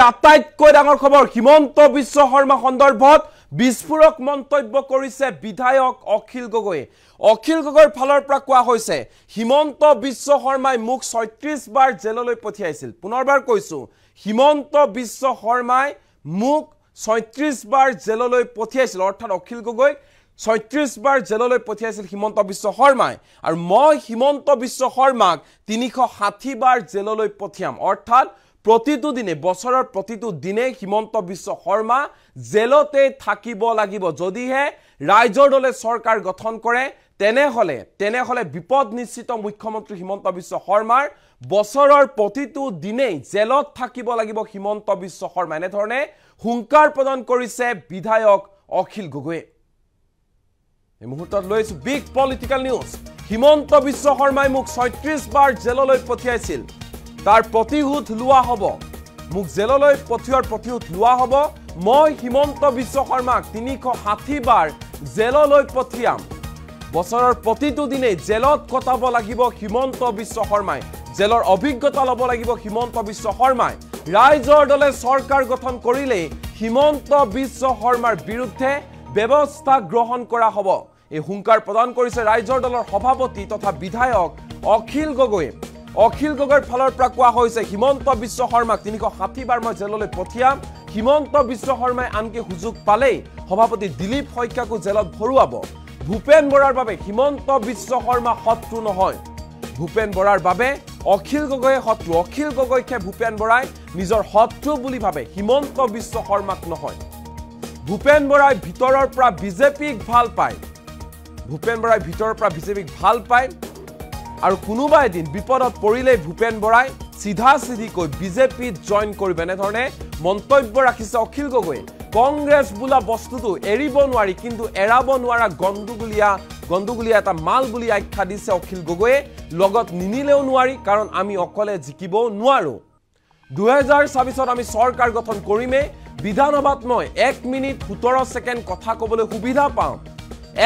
আটাইতকৈ ডাঙৰ খবৰ হিমন্ত বিশ্ব শৰ্মা সন্দৰ্ভত বিস্ফোৰক মন্তব্য কৰিছে বিধায়ক অখিল গগৈ। অখিল গগৈৰ ফালৰ পৰা কোৱা হৈছে হিমন্ত বিশ্ব শৰ্মাই মোক ৩৬ বাৰ জেললৈ পঠিয়াইছিল। পুনৰবাৰ কৈছো হিমন্ত বিশ্ব শৰ্মাই মোক ৩৬ বাৰ জেললৈ পঠিয়াইছিল, অৰ্থাৎ অখিল গগৈ ৩৬ বাৰ জেললৈ পঠিয়াইছিল হিমন্ত বিশ্ব শৰ্মাই, আৰু মই হিমন্ত বিশ্ব শৰ্মাক ৩৬০ বাৰ জেললৈ পঠিয়াম। অৰ্থাৎ প্ৰতিটো দিনে বছৰৰ প্ৰতিটো দিনে হিমন্ত বিশ্ব শৰ্মা জেলতে থাকিব লাগিব। যদিহে ৰাইজৰ দলে চৰকাৰ গঠন কৰে তেনেহলে বিপদ নিশ্চিত মুখ্যমন্ত্ৰী হিমন্ত বিশ্ব শৰ্মাৰ বছৰৰ প্ৰতিটো দিনেই জেলত থাকিব লাগিব হিমন্ত বিশ্ব শৰ্মা। এনেধৰণে হুংকাৰ প্ৰদান কৰিছে বিধায়ক অখিল গগৈ। এই মুহূৰ্তত লৈছো big political news. Himanta Biswa শৰ্মাই মোক ৩৬ বাৰ জেললৈ পঠিয়াইছিল, তাৰ প্ৰতিশোধ লোৱা হ'ব। মোক জেললৈ পঠিওৱাৰ প্ৰতিশোধ লোৱা হ'ব। মই হিমন্ত বিশ্ব শৰ্মাক ৩৬০ বাৰ জেললৈ পঠিয়াম। বছৰৰ প্ৰতিটো দিনে জেলত কটাব লাগিব হিমন্ত বিশ্ব শৰ্মাই। জেলৰ অভিজ্ঞতা ল'ব লাগিব হিমন্ত বিশ্ব শৰ্মাই। ৰাইজৰ দলে চৰকাৰ গঠন কৰিলে হিমন্ত বিশ্ব শৰ্মাৰ বিৰুদ্ধে ব্যৱস্থা গ্ৰহণ কৰা হ'ব। এই হুংকাৰ প্ৰদান কৰিছে ৰাইজৰ দলৰ সভাপতি তথা বিধায়ক অখিল গগৈ। অখিল গগৈৰ ফালৰ পৰা কোৱা হৈছে হিমন্ত বিশ্ব শৰ্মাক ৩৬০ বাৰ মই জেললৈ পঠিয়াম। হিমন্ত বিশ্ব শৰ্মাই আনকি সুযোগ পালেই সভাপতি দিলীপ শইকীয়াকো জেলত ভৰুৱাব। ভূপেন বৰাৰ বাবে হিমন্ত বিশ্ব শৰ্মা শত্ৰু নহয়, ভূপেন বৰাৰ বাবে অখিল গগৈয়ে শত্ৰু। অখিল গগৈকে ভূপেন বৰাই নিজৰ শত্ৰু বুলি ভাবে, হিমন্ত বিশ্ব শৰ্মাক নহয়। ভূপেন বৰাই ভিতৰৰ পৰা বিজেপিক ভাল পায়, ভূপেন বৰাই ভিতৰৰ পৰা বিজেপিক ভাল পায়, আৰু কোনোবা এদিন বিপদত পৰিলে ভূপেন বৰাই চিধা চিধিকৈ বিজেপিত জইন কৰিব। এনেধৰণে মন্তব্য ৰাখিছে অখিল গগৈ। কংগ্ৰেছ বোলা বস্তুটো এৰিব নোৱাৰি, কিন্তু এৰাব নোৱাৰা গণ্ডগোলীয়া এটা মাল বুলি আখ্যা দিছে অখিল গগৈয়ে। লগত নিনিলেও নোৱাৰি, কাৰণ আমি অকলে জিকিবও নোৱাৰো। ২০২৬ত আমি চৰকাৰ গঠন কৰিমেই। বিধানসভাত মই ১ মিনিট ১৭ ছেকেণ্ড কথা ক'বলৈ সুবিধা পাওঁ।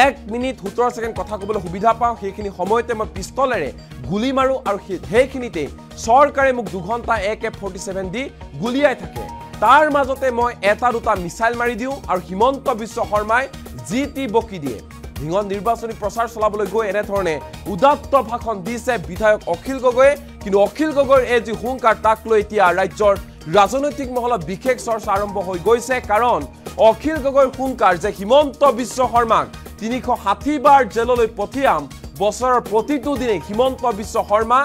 ১ মিনিট ১৭ ছেকেণ্ড কথা ক'বলৈ সুবিধা পাওঁ। সেইখিনি সময়তে মই পিষ্টলেৰে গুলি মাৰোঁ, আৰু সেইখিনিতে চৰকাৰে মোক ২ ঘণ্টা AK-47 দি গুলিয়াই থাকে। তাৰ মাজতে মই এটা দুটা মিছাইল মাৰি দিওঁ, আৰু হিমন্ত বিশ্ব শৰ্মাই যি টি বকি দিয়ে। ধিঙত নিৰ্বাচনী প্ৰচাৰ চলাবলৈ গৈ এনেধৰণে উদাত্ত ভাষণ দিছে বিধায়ক অখিল গগৈয়ে। কিন্তু অখিল গগৈৰ এই যি হুংকাৰ, তাক লৈ এতিয়া ৰাজ্যৰ ৰাজনৈতিক মহলত বিশেষ চৰ্চা আৰম্ভ হৈ গৈছে। কাৰণ অখিল গগৈৰ হুংকাৰ যে হিমন্ত বিশ্ব শৰ্মাক ৩৬০ বাৰ জেললৈ পঠিয়াম, বছৰৰ প্ৰতিটো দিনে হিমন্ত বিশ্ব শৰ্মা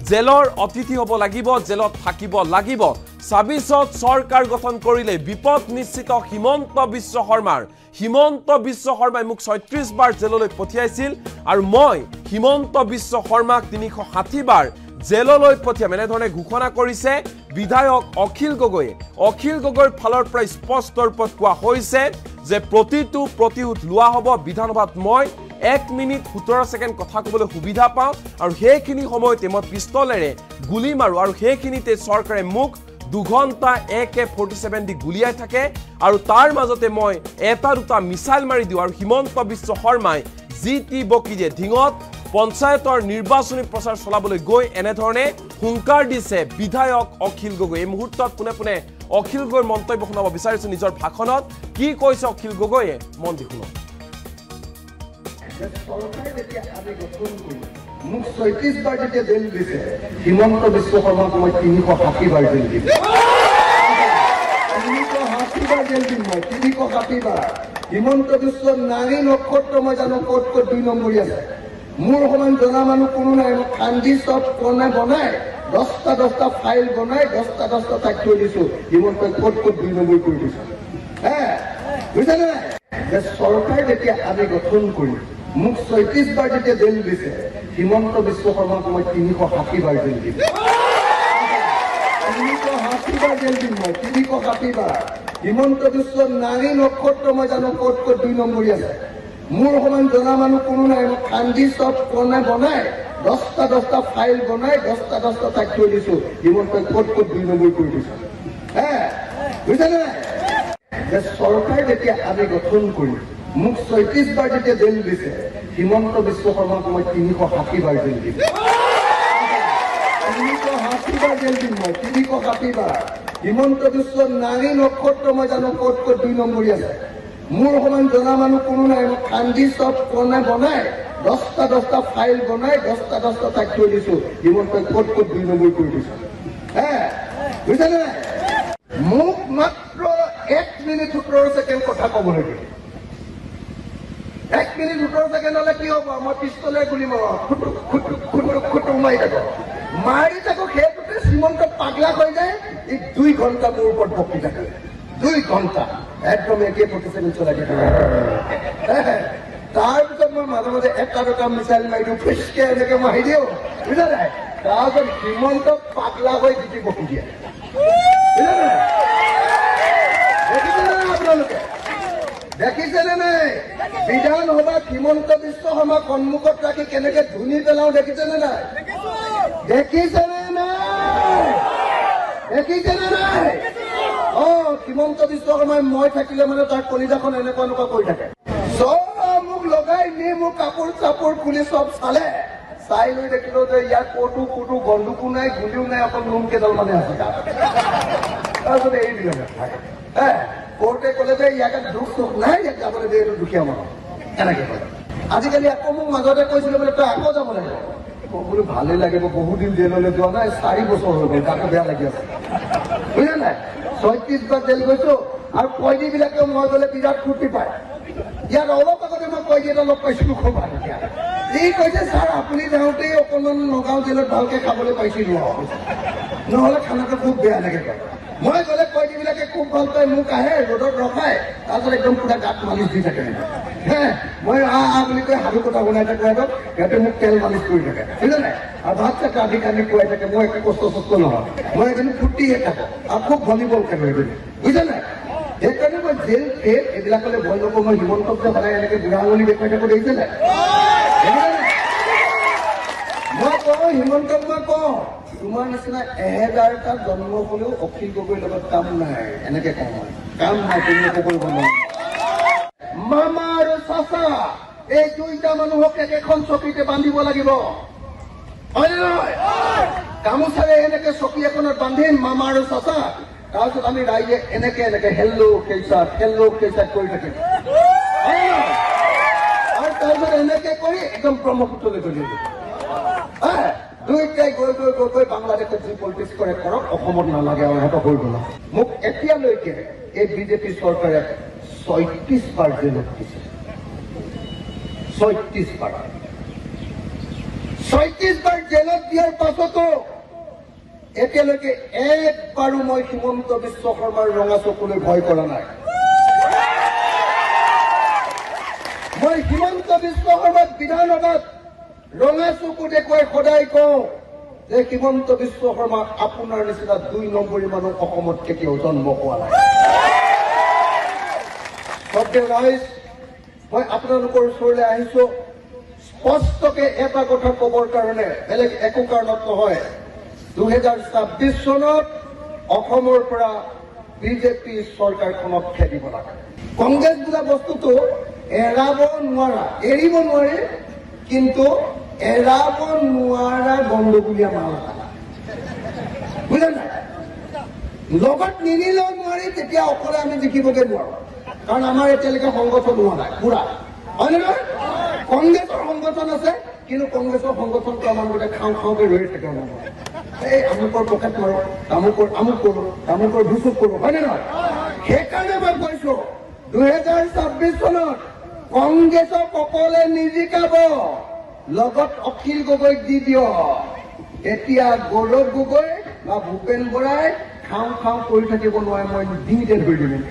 জেলৰ অতিথি হ'ব লাগিব, জেলত থাকিব লাগিব। ২৬ত চৰকাৰ গঠন কৰিলে বিপদ নিশ্চিত হিমন্ত বিশ্ব শৰ্মাৰ। হিমন্ত বিশ্ব শৰ্মাই মোক ৩৬ বাৰ জেললৈ পঠিয়াইছিল, আৰু মই হিমন্ত বিশ্ব শৰ্মাক ৩৬০ বাৰ জেললৈ পঠিয়াম। এনেধৰণে ঘোষণা কৰিছে বিধায়ক অখিল গগৈয়ে। অখিল গগৈৰ ফালৰ পৰা স্পষ্ট ৰূপত কোৱা হৈছে যে প্ৰতিটো প্ৰতিশোধ লোৱা হ'ব। বিধানসভাত মই ১ মিনিট ১৭ ছেকেণ্ড কথা ক'বলৈ সুবিধা পাওঁ, আৰু সেইখিনি সময়তে মই পিষ্টলেৰে গুলি মাৰোঁ, আৰু সেইখিনিতে চৰকাৰে মোক ২ ঘণ্টা AK-47 দি গুলিয়াই থাকে, আৰু তাৰ মাজতে মই এটা দুটা মিছাইল মাৰি দিওঁ, আৰু হিমন্ত বিশ্ব শৰ্মাই যি টি বকি দিয়ে। ধিঙত পঞ্চায়তৰ নিৰ্বাচনী প্ৰচাৰ চলাবলৈ গৈ এনেধৰণে হুংকাৰ দিছে বিধায়ক অখিল গগৈ। এই মুহূৰ্তত পোনে পোনে অখিল গগৈৰ মন্তব্য শুনাব বিচাৰিছো নিজৰ ভাষণত। কি কৈছে অখিল গগৈয়ে, মন দি শুনক। মোক ৩৬ বাৰ যেতিয়া জেল দিছে, হিমন্ত বিশ্ব শৰ্মাক মই ৩৬০ বাৰ জেল দিম। ৩৬০ বাৰ জেল দিম মই, ৩৬০ বাৰ। হিমন্ত বিশ্ব নাৰী নক্ষত্ৰ মই জানো ক'ত ২ নম্বৰী আছে। মোৰ সমান জনা মানুহ কোনো নাই। মই কান্দি চব বনাই ১০টা ফাইল বনাই ১০টা তাক থৈ দিছো। হিমন্তই ক'ত ২ নম্বৰ কৰি দিছো। বুজিছানে নাই? যে চৰকাৰ যেতিয়া আমি গঠন কৰিম, মোক ৩৬ বাৰ যেতিয়া জেল দিছে, হিমন্ত বিশ্ব শৰ্মাক মই ৩৬০ বাৰ জেল দিম। ৩৬০ বাৰ জেল দিম মই, ৩৬০ বাৰ। হিমন্ত বিশ্ব নাৰী নক্ষত্ৰ মই জানো ক'ত ২ নম্বৰী আছে। মোৰ সমান জনা মানুহ কোনো নাই। মই কান্দি চব বনাই ১০টা ফাইল বনাই ১০টা তাক থৈ দিছো। হিমন্তই ক'ত ২ নম্বৰ কৰি দিছো। বুজিছানে নাই? যে চৰকাৰ যেতিয়া আমি গঠন কৰিম, মোক ৩৬ বাৰ যেতিয়া জেল দিছে, হিমন্ত বিশ্ব শৰ্মাক মই ৩৬০ বাৰ জেল দিম। ৩৬০ বাৰ জেল দিম মই, ৩৬০ বাৰ। হিমন্ত বিশ্ব নাৰী নক্ষত্ৰ মই জানো ক'ত ক'ত 2 নম্বৰী আছে মোৰ সমান জনা মানুহ কোনো নাই মই খান্দি চব বনাই 10টা ফাইল বনাই 10টা ঠাইত থৈ দিছো হিমন্তই ক'ত ক'ত 2 নম্বৰ কৰি দিছো বুজিছানে নাই মোক মাত্ৰ 1 মিনিট 17 ছেকেণ্ড কথা ক'ব লাগে 1 মিনিট 17 ছেকেণ্ড হ'লে কি হ'ব মই পিষ্টলে গুলি খুটুক মাৰি থাকো সেইটোতে শ্ৰীমন্ত পাগলা হৈ যায় এই 2 ঘণ্টা মোৰ ওপৰত বকি থাকে 2 ঘণ্টা একদম একে প্ৰতিষ্ঠান চলাই থাকে তাৰপিছত মই মাজে মাজে এটা দুটা মিছাইল মাৰি দিওঁ ফিচকে এনেকে মাৰি দিওঁ বুজা নাই তাৰপিছত হিমন্ত পাগলা হৈ জিতি বকি দিয়ে আপোনালোকে দেখিছেনে নাই বিধানসভাত হিমন্ত বিশ্ব শৰ্মাক সন্মুখত ৰাখি কেনেকে ধুনি পেলাও দেখিছেনে নাই হিমন্ত বিশ্ব শৰ্মাই মই থাকিলে মানে তাৰ কলিজাখন এনেকুৱা কৰি থাকে চব মোক লগাই নি মোক কাপোৰ চাপোৰ খুলি চব চালে চাই লৈ দেখিলো যে ইয়াত ক'তো বন্দুকো নাই গুলিও নাই অকল নোম কেইডাল মানে আছে তাৰপিছত এৰি দিলে কোৰ্টে ক'লে যে ইয়াকে দুখ চুখ নাই ইয়াক যাবলৈ দিয়ে এইটো দুখীয়া মানুহ এনেকে ক'লে আজিকালি আকৌ মোক মাজতে কৈছিলে বোলে তই আকৌ যাব লাগিব বোলো ভালেই লাগিব বহুত দিন জেললৈ যোৱা নাই 4 বছৰ হৈ গ'ল তাকে বেয়া লাগি আছে বুজিছা নাই 36 বাৰ জেল গৈছো আৰু কয়দীবিলাকেও মই গ'লে বিৰাট ফূৰ্তি পায় ইয়াত অলপ আগতে মই কয়দী এটা লগ পাইছিলো খুব ভাল এতিয়া ই কৈছে ছাৰ আপুনি যাওঁতেই অকণমান নগাঁও জেলত ভালকে খাবলৈ পাইছিলো নহ'লে খানাটো খুব বেয়া লাগে মই গ'লে কয়দীবিলাকে খুব ভাল পায় মোক আহে ৰ'দত ৰখাই তাৰপিছত একদম পুৰা গাত মালিচ দি থাকে মই বুলি কৈ সাধু কথা বনাই থাকো সিহঁতে মোক তেল মালিচ কৰি থাকে বুজিছে নাই আৰু ভাত চাত ৰান্ধি কান্দি খুৱাই থাকে মই একো কষ্ট চষ্ট নহয় মই এজনী ফূৰ্তিহে থাকো আৰু খুব ভলীবল খেলো এজনী বুজিছে নাই সেইকাৰণে মই জেল ফেল এইবিলাকলৈ ভয় নকৰোঁ মই হিমন্তক যে সদায় এনেকে বুঢ়া আঙুলি দেখুৱাই থাকো দেখিছে নাই মই কওঁ হিমন্তক মই কওঁ তোমাৰ নিচিনা 1000টা জন্ম হ'লেও অখিল গগৈৰ লগত কাম নাই এনেকে কওঁ মই কাম নাই তুমি একো কৰিব নোৱাৰা মামা আৰু চাচা এই 2টা মানুহক একেখন চকীতে বান্ধিব লাগিব হয়নে নহয় গামোচাৰে এনেকে চকী এখনত বান্ধিম মামা আৰু চাচা তাৰপিছত আমি ৰাইজে এনেকে হেল্ল' কেইচাত কৰি থাকিম আৰু তাৰপিছত এনেকে কৰি একদম ব্ৰহ্মপুত্ৰলৈ গৈ দুইটাই গৈ বাংলাদেশত যি পলিটিক্স কৰে কৰক অসমত নালাগে আৰু সিহঁতক হৈ গ'ল মোক এতিয়ালৈকে এই বিজেপি চৰকাৰে 36 বাৰ জেলত দিছে 36 বাৰ জেলত দিয়াৰ পাছতো এতিয়ালৈকে একবাৰো মই হিমন্ত বিশ্ব শৰ্মাৰ ৰঙা চকুলৈ ভয় কৰা নাই মই হিমন্ত বিশ্ব শৰ্মাক বিধানসভাত ৰঙা চকু দেখুৱাই সদায় কওঁ যে হিমন্ত বিশ্ব শৰ্মা আপোনাৰ নিচিনা 2 নম্বৰী মানুহ অসমত কেতিয়াও জন্ম হোৱা নাই মই আপোনালোকৰ ওচৰলৈ আহিছো স্পষ্টকে এটা কথা ক'বৰ কাৰণে বেলেগ একো কাৰণত নহয় 2026 চনত অসমৰ পৰা বিজেপি চৰকাৰখনক খেদিব লাগে কংগ্ৰেছ বোলা বস্তুটো এৰাব নোৱাৰা এৰিব নোৱাৰি কিন্তু এৰাব নোৱাৰা গণ্ডগোলীয়া মাল বুজিলে নাই লগত নিনিলেও নোৱাৰি তেতিয়া অকলে আমি জিকিবগে নোৱাৰো কাৰণ আমাৰ এতিয়ালৈকে সংগঠন হোৱা নাই পুৰা হয়নে নহয় কংগ্ৰেছৰ সংগঠন আছে কিন্তু কংগ্ৰেছৰ সংগঠনটো আমাৰ গোটেই খাওঁকে ৰৈ থাকে এই আমুকৰ পকেট মাৰো আমুক কৰো ভুচুক কৰো হয়নে নহয় সেইকাৰণে মই কৈছো 2026 চনত কংগ্ৰেছক অকলে নিজিকাব লগত অখিল গগৈক দি দিয়ক এতিয়া গৌৰৱ গগৈ বা ভূপেন বৰাই খাওঁ কৰি থাকিব নোৱাৰে মই ডিঙিতে ধৰি দিম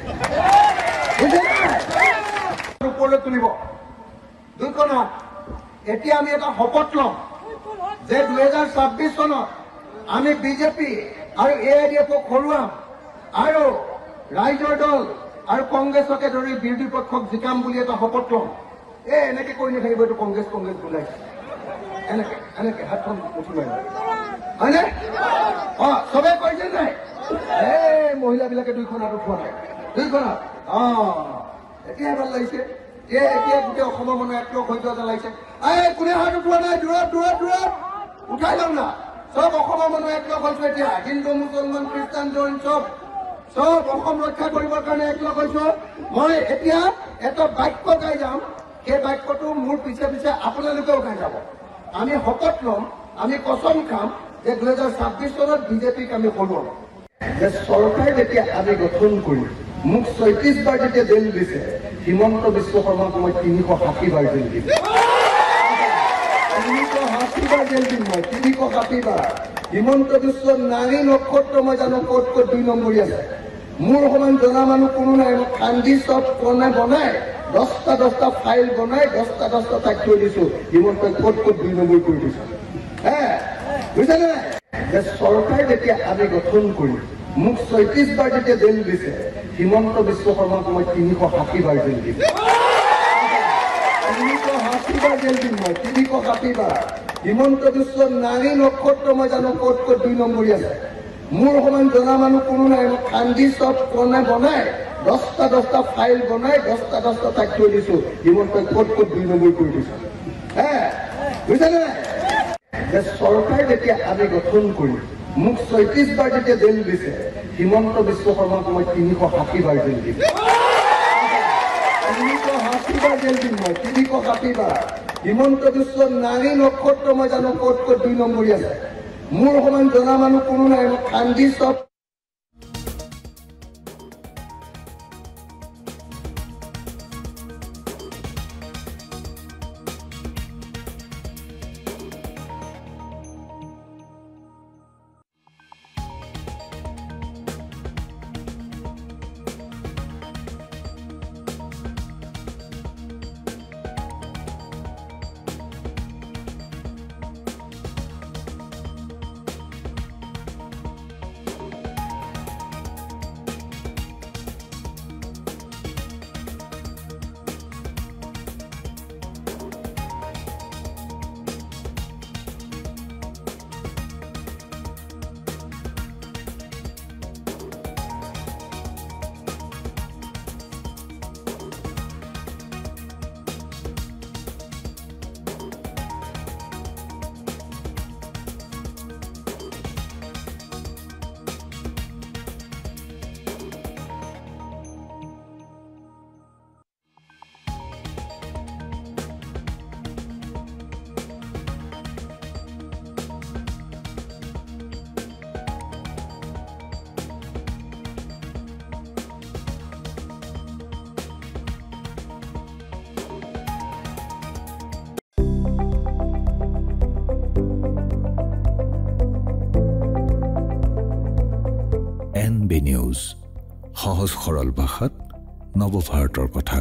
ওপৰলৈ তুলিব 2খন হাত এতিয়া আমি এটা শপত লম যে 2026 চনত আমি বিজেপি আৰু AIDFক হৰুৱাম আৰু ৰাইজৰ দল আৰু কংগ্ৰেছকে ধৰি বিৰোধী পক্ষক জিকাম বুলি এটা শপত লম এনেকে কৰি নাথাকিব এইটো কংগ্ৰেছ বুলাইছে এনেকে হাতখন উঠুৱাই হয়নে চবে কৈছে নাই মহিলাবিলাকে 2খন হাত উঠোৱা নাই 2খন হাত এতিয়াহে ভাল লাগিছে এতিয়া গোটেই অসমৰ মানুহ একলগ হৈ যোৱা যেন লাগিছে কোনে হাত উঠোৱা নাই দূৰত উঠাই লওঁ না সব অসমৰ মানুহ একলগ হৈছো এতিয়া হিন্দু মুছলমান খ্ৰীষ্টান জৈন সব চব অসম ৰক্ষা কৰিবৰ কাৰণে একলগ হৈছো মই এতিয়া এটা বাক্য গাই যাম সেই বাক্যটো মোৰ পিছে পিছে আপোনালোকেও গাই যাব আমি শপত ল'ম আমি কচম খাম যে 2026 চনত বিজেপিক আমি হৰুৱাম যে চৰকাৰ যেতিয়া আমি গঠন কৰি মোক 36 বাৰ যেতিয়া জেল দিছে হিমন্ত বিশ্ব শৰ্মাক মই 360 বাৰ জেল দিম 360 বাৰ জেল দিম মই 360 বাৰ হিমন্ত বিশ্ব নাৰী নক্ষত্ৰ মই জানো ক'ত ক'ত 2 নম্বৰী আছে মোৰ সমান জনা মানুহ কোনো নাই মই খান্দি চব বনাই 10টা ফাইল বনাই 10টা ঠাইত থৈ দিছো হিমন্তই ক'ত ক'ত 2 নম্বৰ কৰি দিছো বুজিছেনে যে চৰকাৰ যেতিয়া আমি গঠন কৰি মোক 36 বাৰ যেতিয়া জেল দিছে হিমন্ত বিশ্ব শৰ্মাক মই 360 বাৰ জেল দিম 360 বাৰ জেল দিম মই 360 বাৰ হিমন্ত বিশ্ব নাৰী নক্ষত্ৰ মই জানো ক'ত ক'ত 2 নম্বৰী আছে মোৰ সমান জনা মানুহ কোনো নাই মই খান্দি চব বনাই 10টা ফাইল বনাই 10টা ঠাইত থৈ দিছো হিমন্তই ক'ত ক'ত 2 নম্বৰ কৰি দিছো বুজিছেনে যে চৰকাৰ যেতিয়া আমি গঠন কৰি মোক 36 বাৰ যেতিয়া জেল দিছে হিমন্ত বিশ্ব শৰ্মাক মই 360 বাৰ জেল দিম 360 বাৰ জেল দিম মই 360 বাৰ হিমন্ত বিশ্ব নাৰী নক্ষত্ৰ মই জানো ক'ত ক'ত 2 নম্বৰী আছে মোৰ সমান জনা মানুহ কোনো নাই মই খান্দি চব NB নিউজ সহজ সৰল ভাষাত নৱভাৰতৰ কথা।